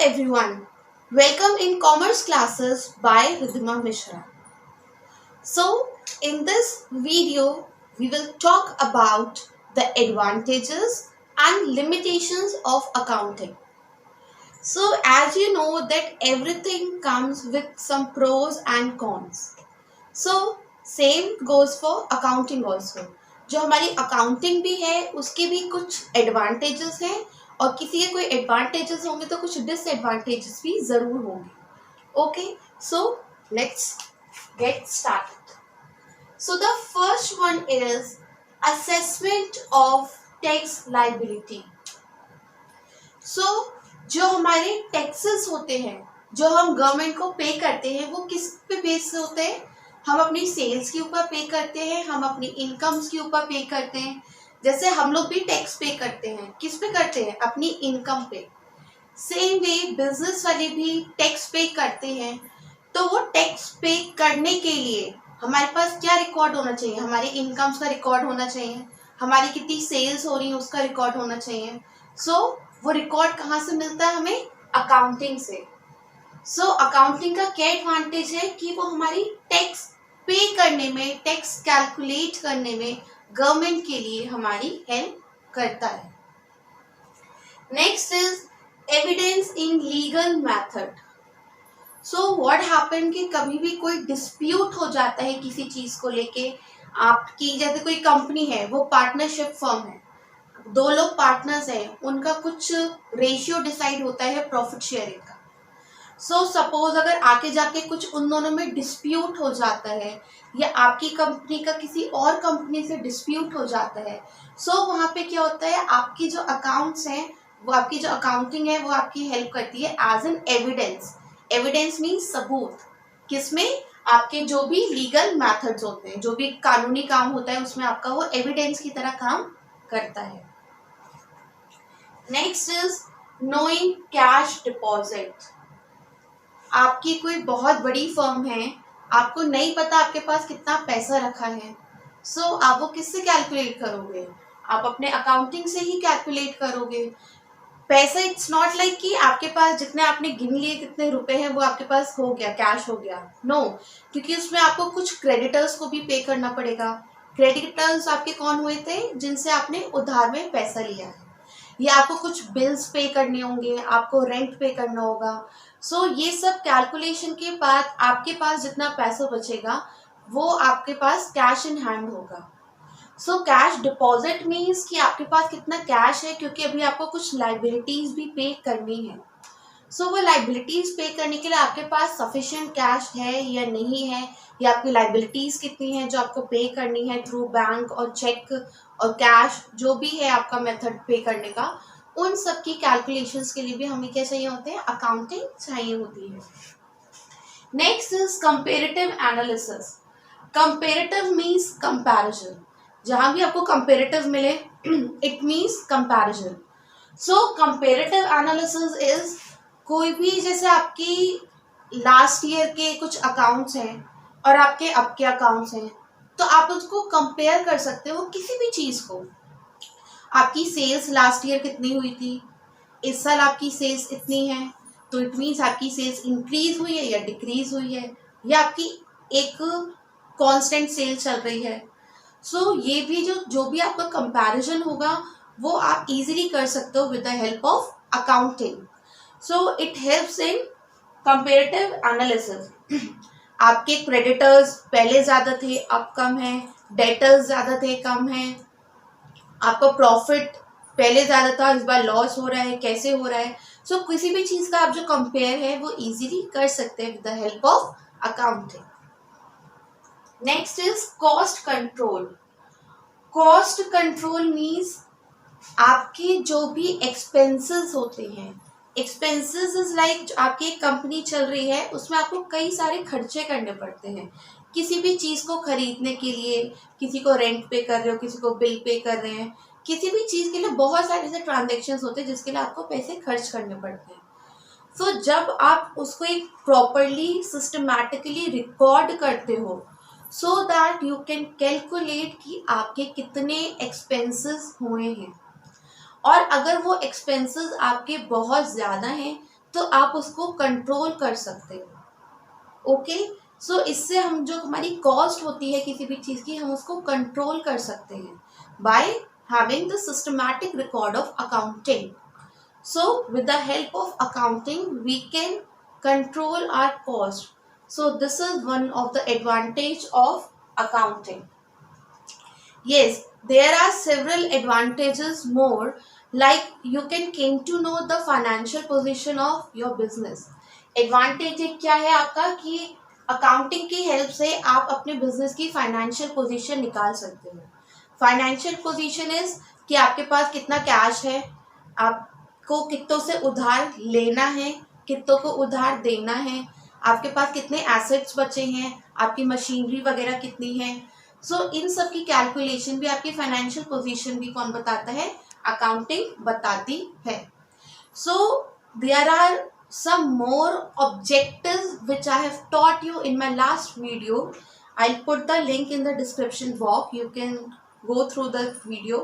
everyone, welcome in Commerce classes by Ridhima Mishra. So in this video, we will talk about the advantages and limitations of accounting. So as you know that everything comes with some pros and cons. So same goes for accounting also. जो हमारी accounting भी है उसके भी कुछ advantages हैं और किसी के कोई advantages होंगे तो कुछ disadvantages भी ज़रूर होंगे. Okay, so let's get started. So the first one is assessment of tax liability. So जो हमारे टैक्सेस होते हैं जो हम गवर्नमेंट को पे करते हैं वो किस पे बेस से होते हैं. हम अपनी सेल्स के ऊपर पे करते हैं, हम अपनी इनकम्स के ऊपर पे करते हैं. जैसे हम लोग भी टैक्स पे करते हैं, किस पे करते हैं? अपनी इनकम पे. सेम वे बिजनेस वाले भी टैक्स पे करते हैं. तो वो टैक्स पे करने के लिए हमारे पास क्या रिकॉर्ड होना चाहिए? हमारी इनकम्स का रिकॉर्ड होना चाहिए, हमारी कितनी सेल्स हो रही है उसका रिकॉर्ड होना चाहिए. सो वो रिकॉर्ड कहाँ से मिलता है? हमें अकाउंटिंग से. सो अकाउंटिंग का क्या एडवांटेज है कि वो हमारी टैक्स पे करने में, टैक्स कैलकुलेट करने में गवर्नमेंट के लिए हमारी हेल्प करता है. Next is evidence in legal method. So what happen कि कभी भी कोई डिस्प्यूट हो जाता है किसी चीज को लेके. आपकी जैसे कोई कंपनी है, वो पार्टनरशिप फर्म है, दो लोग पार्टनर्स हैं, उनका कुछ रेशियो डिसाइड होता है प्रॉफिट शेयरिंग का. सो सपोज अगर आके जाके कुछ उन दोनों में डिस्प्यूट हो जाता है या आपकी कंपनी का किसी और कंपनी से डिस्प्यूट हो जाता है, सो वहाँ पे क्या होता है, आपकी जो अकाउंट्स हैं, वो आपकी जो अकाउंटिंग है वो आपकी हेल्प करती है as an evidence. Evidence means सबूत. किसमें? आपके जो भी लीगल मेथड्स होते हैं, जो भी कानूनी काम होता है उसमें आपका वो एविडेंस की तरह काम करता है. Next is knowing cash deposit. आपकी कोई बहुत बड़ी फर्म है, आपको नहीं पता आपके पास कितना पैसा रखा है. सो आप वो किससे कैलकुलेट करोगे? आप अपने अकाउंटिंग से ही कैलकुलेट करोगे. पैसा इट्स नॉट लाइक कि आपके पास जितने आपने गिन लिए कितने रुपए हैं वो आपके पास हो गया, कैश हो गया. नो, क्योंकि उसमें आपको कुछ क्रेडिटर्स को भी पे करना पड़ेगा. क्रेडिटर्स आपके कौन हुए थे? जिनसे आपने उधार में पैसा लिया है. या आपको कुछ बिल्स पे करने होंगे, आपको रेंट पे करना होगा. सो ये सब कैलकुलेशन के बाद आपके पास जितना पैसा बचेगा वो आपके पास कैश इन हैंड होगा. सो कैश डिपॉजिट मीन्स कि आपके पास कितना कैश है, क्योंकि अभी आपको कुछ लाइबिलिटीज भी पे करनी है. सो वो लाइबिलिटीज पे करने के लिए आपके पास सफिशिएंट कैश है या नहीं है, या आपकी लाइबिलिटीज कितनी है जो आपको पे करनी है थ्रू बैंक और चेक और कैश, जो भी है आपका मेथड पे करने का. उन सब की कैलकुलेशंस के लिए भी हमें क्या चाहिए होते हैं? अकाउंटिंग चाहिए होती है. Next is comparative analysis. Comparative means comparison. जहां भी आपको कंपेरेटिव मिले it means comparison. So comparative analysis is कोई भी, जैसे आपकी लास्ट ईयर के कुछ अकाउंट्स हैं और आपके अब के अकाउंट्स हैं, तो आप उसको कंपेयर कर सकते हो किसी भी चीज़ को. आपकी सेल्स लास्ट ईयर कितनी हुई थी, इस साल आपकी सेल्स इतनी है, तो इट मीन्स आपकी सेल्स इंक्रीज हुई है या डिक्रीज हुई है, या आपकी एक कांस्टेंट सेल चल रही है. सो ये भी जो भी आपका कंपैरिजन होगा वो आप इजीली कर सकते हो with the help of accounting. So it helps in comparative analysis. आपके क्रेडिटर्स पहले ज़्यादा थे, अब कम है. डेटर्स ज़्यादा थे, कम है. आपका प्रॉफिट पहले ज़्यादा था, इस बार लॉस हो रहा है, कैसे हो रहा है. सो किसी भी चीज़ का आप जो कंपेयर है वो इजीली कर सकते हैं with the help of accounting. Next is cost control. Cost control means आपके जो भी एक्सपेंसेस होते हैं, एक्सपेंसेस इज लाइक आपकी एक कंपनी चल रही है, उसमें आपको कई सारे खर्चे करने पड़ते हैं. किसी भी चीज़ को खरीदने के लिए, किसी को रेंट पे कर रहे हो, किसी को बिल पे कर रहे हैं, किसी भी चीज़ के लिए बहुत सारे ऐसे ट्रांजेक्शन्स होते हैं जिसके लिए आपको पैसे खर्च करने पड़ते हैं. सो जब आप उसको एक प्रॉपरली सिस्टमैटिकली रिकॉर्ड करते हो, so that you can calculate कि आपके कितने एक्सपेंसेस हुए हैं. और अगर वो एक्सपेंसेस आपके बहुत ज़्यादा हैं तो आप उसको कंट्रोल कर सकते हो। ओके, सो इससे हम जो हमारी कॉस्ट होती है किसी भी चीज़ की, हम उसको कंट्रोल कर सकते हैं by having the systematic record of accounting. So with the help of accounting, we can control our cost. So this is one of the advantage of accounting. Yes, there are several advantages more, like you can came to know the financial position of your business. Advantage एक क्या है आपका कि accounting की help से आप अपने business की फाइनेंशियल पोजीशन निकाल सकते हो। फाइनेंशियल पोजीशन इज कि आपके पास कितना कैश है, आपको कितनों से उधार लेना है, कितनों को उधार देना है, आपके पास कितने एसेट्स बचे हैं, आपकी मशीनरी वगैरह कितनी है। सो इन सब की कैलकुलेशन भी, आपकी फाइनेंशियल पोजीशन भी कौन बताता है? अकाउंटिंग बताती है। So there are some more objectives which I have taught you in my last video. I'll put the link in the description box. You can go through the video.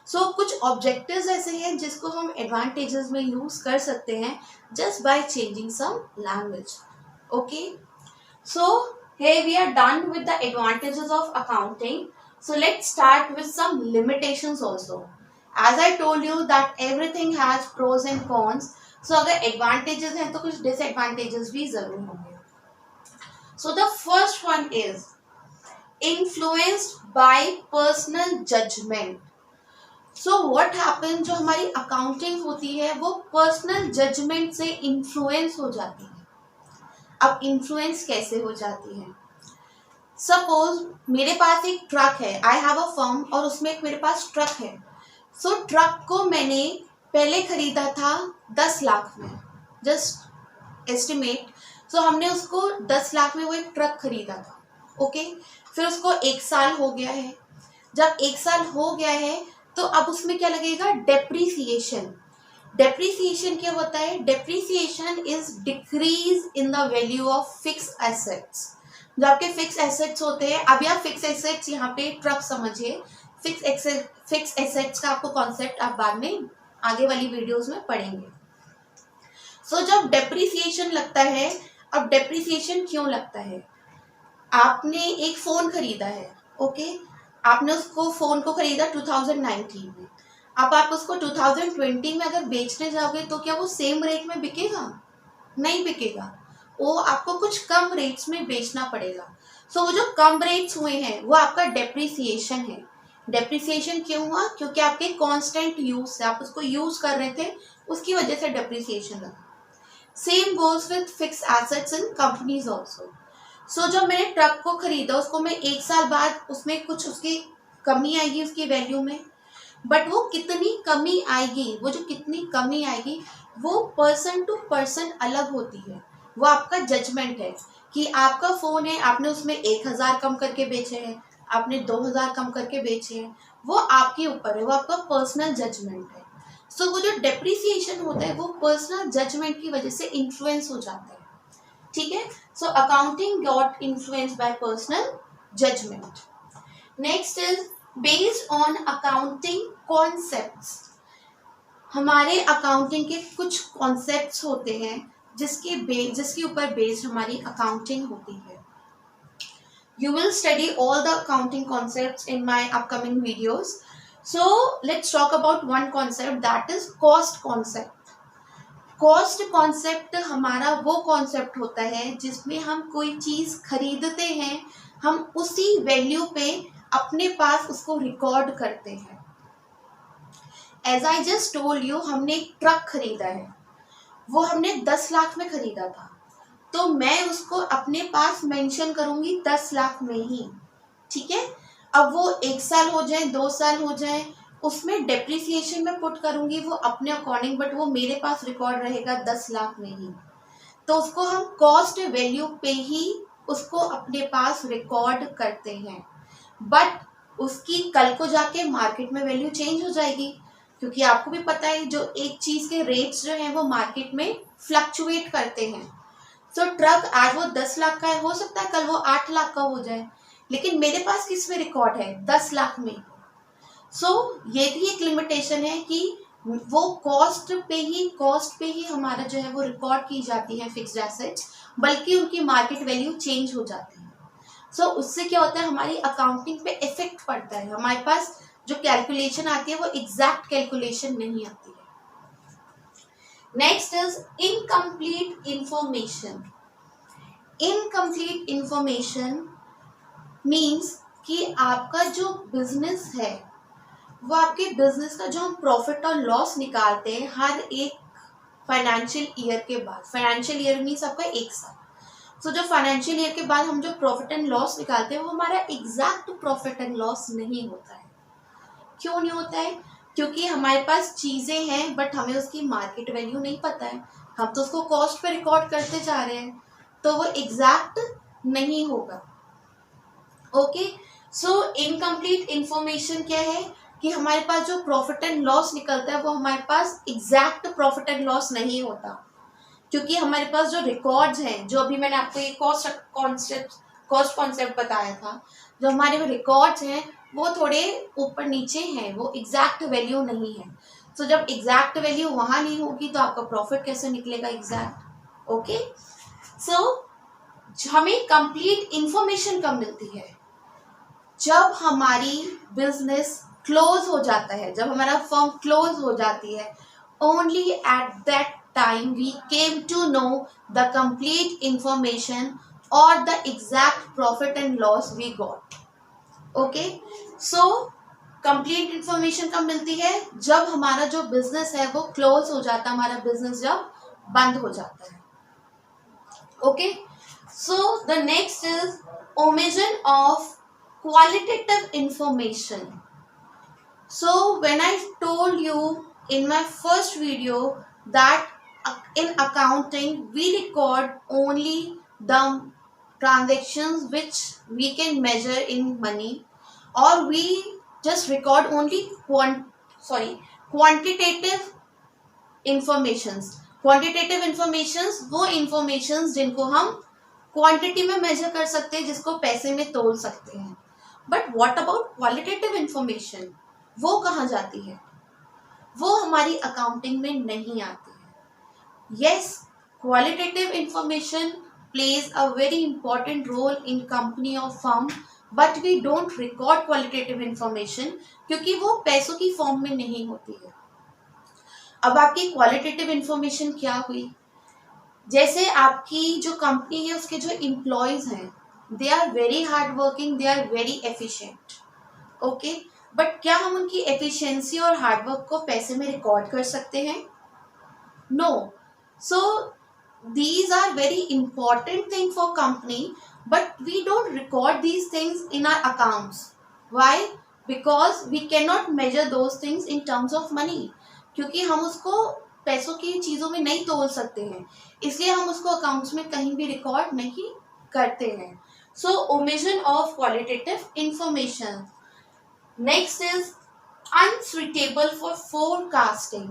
So कुछ objectives ऐसे हैं जिसको हम advantages में use कर सकते हैं just by changing some language. Okay. So here we are done with the advantages of accounting. So let's start with some limitations also. As I told you that everything has pros and cons. So अगर advantages हैं तो कुछ disadvantages भी जरूर होंगे। So the first one is influenced by personal judgement. So what happen, जो हमारी accounting होती है वो पर्सनल जजमेंट से इन्फ्लुएंस हो जाती है। अब इन्फ्लुएंस कैसे हो जाती है? सपोज मेरे पास एक ट्रक है, आई हैव अ फर्म, और उसमें एक मेरे पास ट्रक है। सो ट्रक को मैंने पहले खरीदा था 10 लाख में, जस्ट एस्टिमेट। सो हमने उसको 10 लाख में वो एक ट्रक खरीदा था। ओके, फिर उसको 1 साल हो गया है। जब 1 साल हो गया है तो अब उसमें क्या लगेगा? डेप्रीसिएशन। डेप्रीसिएशन क्या होता है? Depreciation is decrease in the value of fix assets. जो आपके फिक्स एसेट्स होते हैं, अभी आप फिक्स एसेट्स यहाँ पे ट्रक समझिए, फिक्स एसेट्स का आपको कॉन्सेप्ट आप बाद में आगे वाली वीडियोस में पढ़ेंगे। सो जब डेप्रीसिएशन लगता है, अब डेप्रीसिएशन क्यों लगता है? आपने एक फोन खरीदा है, ओके, आपने उसको फोन को खरीदा 2019 में। अब आप उसको 2020 में अगर बेचने जाओगे तो क्या वो सेम रेट में बिकेगा? नहीं बिकेगा, वो आपको कुछ कम रेट्स में बेचना पड़ेगा। सो वो जो कम रेट्स हुए हैं वो आपका डेप्रीसिएशन है। डेप्रिसिएशन क्यों हुआ? क्योंकि आपके कांस्टेंट यूज से, आप उसको यूज कर रहे थे, उसकी वजह से डेप्रिसिएशन लगा। Same goes with fix assets in companies also. So जब मैंने ट्रक को खरीदा, उसको मैं 1 साल बाद उसमें कुछ उसकी कमी आएगी उसकी वैल्यू में, बट वो कितनी कमी आएगी, वो जो कितनी कमी आएगी वो पर्सन टू पर्सन अलग होती है। वो आपका जजमेंट है कि आपका फोन है, आपने उसमें 1000 कम करके बेचे हैं, आपने 2000 कम करके बेचे हैं, वो आपके ऊपर है, वो आपका पर्सनल जजमेंट है। सो वो जो डेप्रिसिएशन होता है वो पर्सनल जजमेंट की वजह से इन्फ्लुएंस हो जाता है। ठीक है, so accounting got influence by personal judgement. Next is based on accounting concepts. हमारे अकाउंटिंग के कुछ कॉन्सेप्ट्स होते हैं जिसके ऊपर बेस्ड हमारी अकाउंटिंग होती है। You will study all the accounting concepts in my upcoming videos. So let's talk about one concept, that is cost concept. Cost concept हमारा वो concept होता है जिसमें हम कोई चीज़ खरीदते हैं, हम उसी वैल्यू पे अपने पास उसको रिकॉर्ड करते हैं। As I just told you, हमने एक ट्रक खरीदा है, वो हमने 10 लाख में खरीदा था, तो मैं उसको अपने पास मेंशन करूंगी 10 लाख में ही। ठीक है, अब वो 1 साल हो जाए, 2 साल हो जाए, उसमें डेप्रिसिएशन में पुट करूंगी वो अपने अकॉर्डिंग, बट वो मेरे पास रिकॉर्ड रहेगा 10 लाख में ही। तो उसको हम कॉस्ट वैल्यू पे ही उसको अपने पास रिकॉर्ड करते हैं, बट उसकी कल को जाके मार्केट में वैल्यू चेंज हो जाएगी, क्योंकि आपको भी पता है जो एक चीज़ के रेट्स जो हैं वो मार्केट में फ्लक्चुएट करते हैं। तो ट्रक आज वो 10 लाख का है, हो सकता है कल वो 8 लाख का हो जाए, लेकिन मेरे पास किस में रिकॉर्ड है? 10 लाख में। सो ये भी एक लिमिटेशन है कि वो कॉस्ट पे ही हमारा जो है वो रिकॉर्ड की जाती है फिक्स्ड एसेट्स, बल्कि उनकी मार्केट वैल्यू चेंज हो जाती है। सो उससे क्या होता है, हमारी अकाउंटिंग पे इफेक्ट पड़ता है, हमारे पास जो कैलकुलेशन आती है वो एग्जैक्ट कैलकुलेशन नहीं आती है। Next is incomplete information. Incomplete information means कि आपका जो बिजनेस है वो आपके बिजनेस का जो हम प्रॉफिट और लॉस निकालते हैं हर एक फाइनेंशियल ईयर के बाद, फाइनेंशियल ईयर मीन्स आपका एक साल, सो जो फाइनेंशियल ईयर के बाद हम जो प्रॉफिट एंड लॉस निकालते हैं वो हमारा एग्जैक्ट प्रॉफिट एंड लॉस नहीं होता है। क्यों नहीं होता है? क्योंकि हमारे पास चीज़ें हैं बट हमें उसकी मार्केट वैल्यू नहीं पता है, हम तो उसको कॉस्ट पे रिकॉर्ड करते जा रहे हैं, तो वो एग्जैक्ट नहीं होगा। ओके, सो इनकम्प्लीट इंफॉर्मेशन क्या है कि हमारे पास जो प्रॉफिट एंड लॉस निकलता है वो हमारे पास एग्जैक्ट प्रॉफिट एंड लॉस नहीं होता, क्योंकि हमारे पास जो रिकॉर्ड्स हैं, जो अभी मैंने आपको ये कॉस्ट कॉन्सेप्ट बताया था, जो हमारे रिकॉर्ड्स हैं वो थोड़े ऊपर नीचे हैं, वो एग्जैक्ट वैल्यू नहीं है। सो जब एग्जैक्ट वैल्यू वहाँ नहीं होगी तो आपका प्रॉफिट कैसे निकलेगा एग्जैक्ट। ओके, सो हमें कंप्लीट इंफॉर्मेशन कब मिलती है? जब हमारी बिजनेस क्लोज हो जाता है, जब हमारा फर्म क्लोज हो जाती है, only at that time we came to know the complete information or the exact profit and loss we got. Okay, so complete information कब मिलती है? जब हमारा जो बिजनेस है वो क्लोज हो जाता है, हमारा बिजनेस जब बंद हो जाता है। Okay, so the next is omission of qualitative information. So when I told you in my first video that in accounting we record only the transactions which we can measure in money, or we just record only quantitative informations. Quantitative informations वो informations जिनको हम quantity में major कर सकते हैं, जिसको पैसे में तोल सकते हैं। But what about qualitative information, वो कहाँ जाती है? वो हमारी अकाउंटिंग में नहीं आती है। Yes, qualitative information plays a very important role in company or firm, but we don't record qualitative information क्योंकि वो पैसों की फॉर्म में नहीं होती है। अब आपकी क्वालिटेटिव इंफॉर्मेशन क्या हुई? जैसे आपकी जो कंपनी है उसके जो एम्प्लॉयज हैं, they are very hard working, they are very efficient. Okay, but क्या हम उनकी एफिशिएंसी और हार्डवर्क को पैसे में रिकॉर्ड कर सकते हैं? No. So these are very important thing for company, but we don't record these things in our accounts. Why? Because we cannot measure those things in terms of money. क्योंकि हम उसको पैसों की चीज़ों में नहीं तोल सकते हैं, इसलिए हम उसको अकाउंट्स में कहीं भी रिकॉर्ड नहीं करते हैं। So omission of qualitative information. Next is unsuitable for forecasting.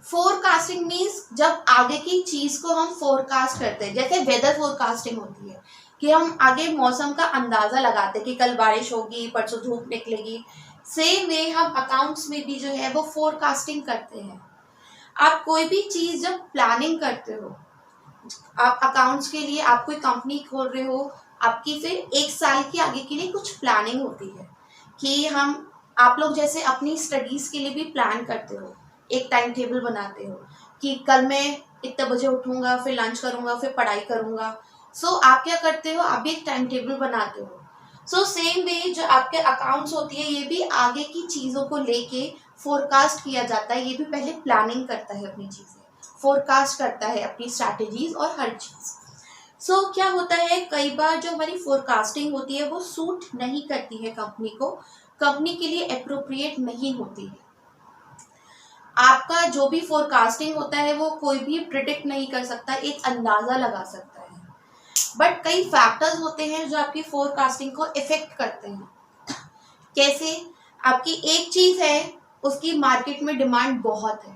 Forecasting means जब आगे की चीज को हम फोरकास्ट करते हैं, जैसे वेदर फोरकास्टिंग होती है कि हम आगे मौसम का अंदाजा लगाते हैं कि कल बारिश होगी, परसों धूप निकलेगी। सेम वे हम अकाउंट्स में भी जो है वो फोरकास्टिंग करते हैं। आप कोई भी चीज जब प्लानिंग करते हो, आप अकाउंट्स के लिए आप कोई कंपनी खोल रहे हो, आपकी फिर एक साल की आगे के लिए कुछ प्लानिंग होती है कि आप लोग जैसे अपनी स्टडीज के लिए भी प्लान करते हो, एक टाइम टेबल बनाते हो कि कल मैं इतने बजे उठूंगा, फिर लंच करूंगा, फिर पढ़ाई करूंगा। सो आप क्या करते हो, आप भी एक टाइम टेबल बनाते हो। सो सेम वे जो आपके अकाउंट्स होती है, ये भी आगे की चीज़ों को लेके फोरकास्ट किया जाता है। ये भी पहले प्लानिंग करता है, अपनी चीज़ें फोरकास्ट करता है, अपनी स्ट्रैटेजीज और हर चीज़। सो क्या होता है, कई बार जो हमारी फोरकास्टिंग होती है वो सूट नहीं करती है कंपनी को, कंपनी के लिए अप्रोप्रिएट नहीं होती है। आपका जो भी फोरकास्टिंग होता है वो कोई भी प्रिडिक्ट नहीं कर सकता, एक अंदाज़ा लगा सकता है, बट कई फैक्टर्स होते हैं जो आपकी फोरकास्टिंग को इफेक्ट करते हैं। कैसे? आपकी एक चीज़ है, उसकी मार्केट में डिमांड बहुत है,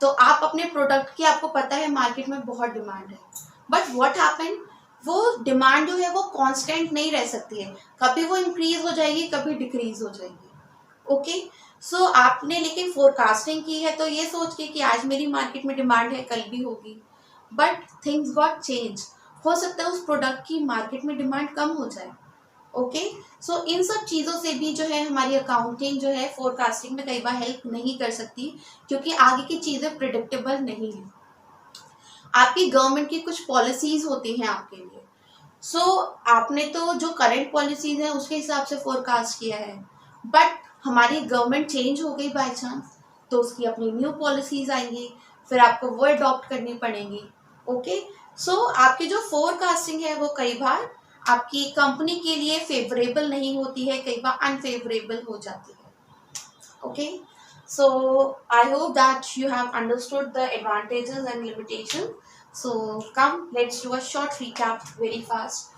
तो आप अपने प्रोडक्ट की आपको पता है मार्केट में बहुत डिमांड है, बट व्हाट हैपन, वो डिमांड जो है वो कांस्टेंट नहीं रह सकती है, कभी वो इंक्रीज हो जाएगी, कभी डिक्रीज हो जाएगी। ओके, सो आपने लेकिन फोरकास्टिंग की है तो ये सोच के कि आज मेरी मार्केट में डिमांड है कल भी होगी, बट थिंग्स गॉट चेंज। हो सकता है उस प्रोडक्ट की मार्केट में डिमांड कम हो जाए। ओके, सो इन सब चीज़ों से भी जो है हमारी अकाउंटिंग जो है फोरकास्टिंग में कई बार हेल्प नहीं कर सकती, क्योंकि आगे की चीज़ें प्रिडिक्टेबल नहीं है। आपकी गवर्नमेंट की कुछ पॉलिसीज होती हैं आपके लिए। सो आपने तो जो करंट पॉलिसीज है उसके हिसाब से फोरकास्ट किया है, बट हमारी गवर्नमेंट चेंज हो गई बाय चांस, तो उसकी अपनी न्यू पॉलिसीज आएंगी, फिर आपको वो अडॉप्ट करनी पड़ेंगी। ओके, सो आपकी जो फोरकास्टिंग है वो कई बार आपकी कंपनी के लिए फेवरेबल नहीं होती है, कई बार अनफेवरेबल हो जाती है। Okay, so I hope that you have understood the advantages and limitations. So come, let's do a short recap very fast.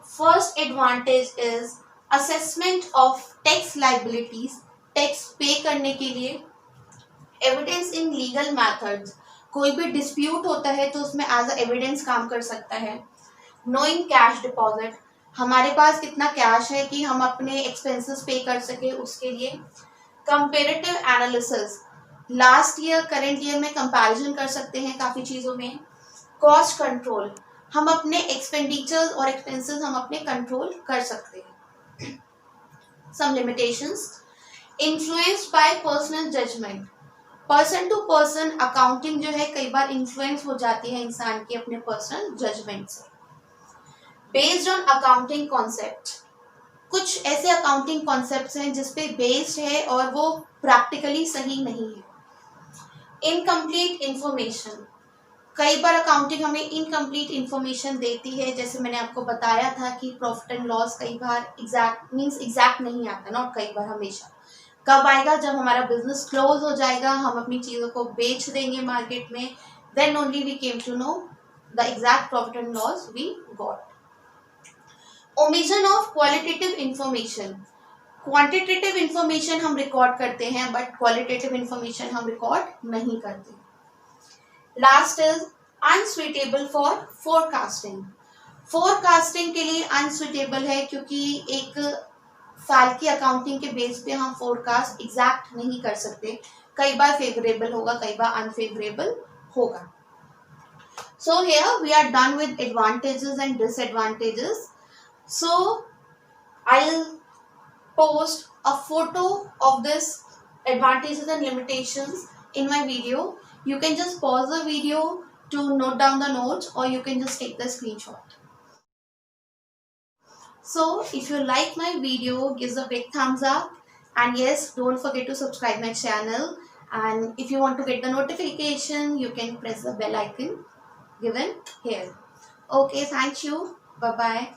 First advantage is assessment of tax liabilities, tax pay करने के लिए। Evidence in legal methods, कोई भी dispute होता है तो उसमें as a evidence काम कर सकता है। नोइंग कैश डिपॉजिट, हमारे पास कितना कैश है कि हम अपने एक्सपेंसेस पे कर सके उसके लिए। Comparative analysis, last year current year में कंपैरिजन कर सकते हैं काफ़ी चीज़ों में। कॉस्ट कंट्रोल, हम अपने एक्सपेंडिचर्स और एक्सपेंसेस हम अपने कंट्रोल कर सकते हैं। Some limitations, influenced by personal judgement, person to person accounting जो है कई बार इन्फ्लुएंस हो जाती है इंसान की अपने पर्सनल जजमेंट से। बेस्ड ऑन अकाउंटिंग कॉन्सेप्ट, कुछ ऐसे अकाउंटिंग कॉन्सेप्ट्स हैं जिसपे बेस्ड है और वो प्रैक्टिकली सही नहीं है। इनकम्प्लीट इंफॉर्मेशन, कई बार अकाउंटिंग हमें इनकम्प्लीट इंफॉर्मेशन देती है, जैसे मैंने आपको बताया था कि प्रॉफिट एंड लॉस कई बार एग्जैक्ट नहीं आता, नॉट कई बार, हमेशा। कब आएगा? जब हमारा बिजनेस क्लोज हो जाएगा, हम अपनी चीज़ों को बेच देंगे मार्केट में, then only we came to know the exact profit and loss we got. Omission of qualitative information, quantitative information हम रिकॉर्ड करते हैं बट क्वालिटेटिव इंफॉर्मेशन हम रिकॉर्ड नहीं करते। Last is unsuitable for forecasting, forecasting के लिए unsuitable है क्योंकि एक साल की अकाउंटिंग के बेस पे हम फोरकास्ट एग्जैक्ट नहीं कर सकते, कई बार फेवरेबल होगा कई बार अनफेवरेबल होगा। So here we are done with advantages and disadvantages. So I'll post a photo of this advantages and limitations in my video. You can just pause the video to note down the notes, or you can just take the screenshot. So if you like my video, give a big thumbs up, and yes, don't forget to subscribe my channel. And if you want to get the notification, you can press the bell icon given here. Okay, thank you. Bye bye.